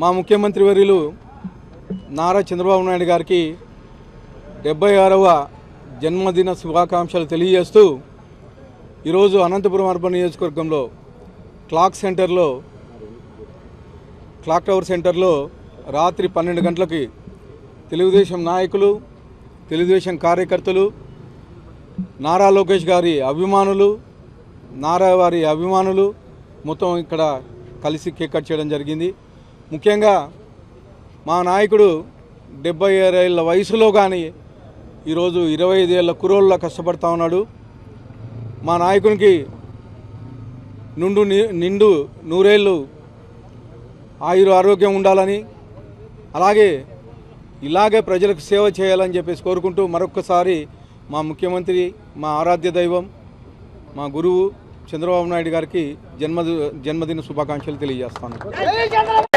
మా ముఖ్యమంత్రి వర్యులు నారా చంద్రబాబు నాయుడు గారికి 76వ జన్మదిన శుభాకాంక్షలు తెలియజేస్తూ ఈరోజు అనంతపురం అర్బన్ నియోజకవర్గంలో క్లాక్ టవర్ సెంటర్లో రాత్రి 12 గంటలకి తెలుగుదేశం నాయకులు, తెలుగుదేశం కార్యకర్తలు, నారా లోకేష్ గారి అభిమానులు, నారా వారి అభిమానులు మొత్తం ఇక్కడ కలిసి కేక్ కట్ చేయడం జరిగింది. ముఖ్యంగా మా నాయకుడు 76 ఏళ్ల వయసులో కానీ ఈరోజు 25 ఏళ్ల కుర్రోళ్ళ కష్టపడతా ఉన్నాడు. మా నాయకునికి నిండు నూరేళ్ళు ఆయుర ఆరోగ్యం ఉండాలని, అలాగే ఇలాగే ప్రజలకు సేవ చేయాలని చెప్పేసి కోరుకుంటూ మరొక్కసారి మా ముఖ్యమంత్రి, మా ఆరాధ్య దైవం, మా గురువు చంద్రబాబు నాయుడు గారికి జన్మదిన శుభాకాంక్షలు తెలియజేస్తాను. నాయకత్వం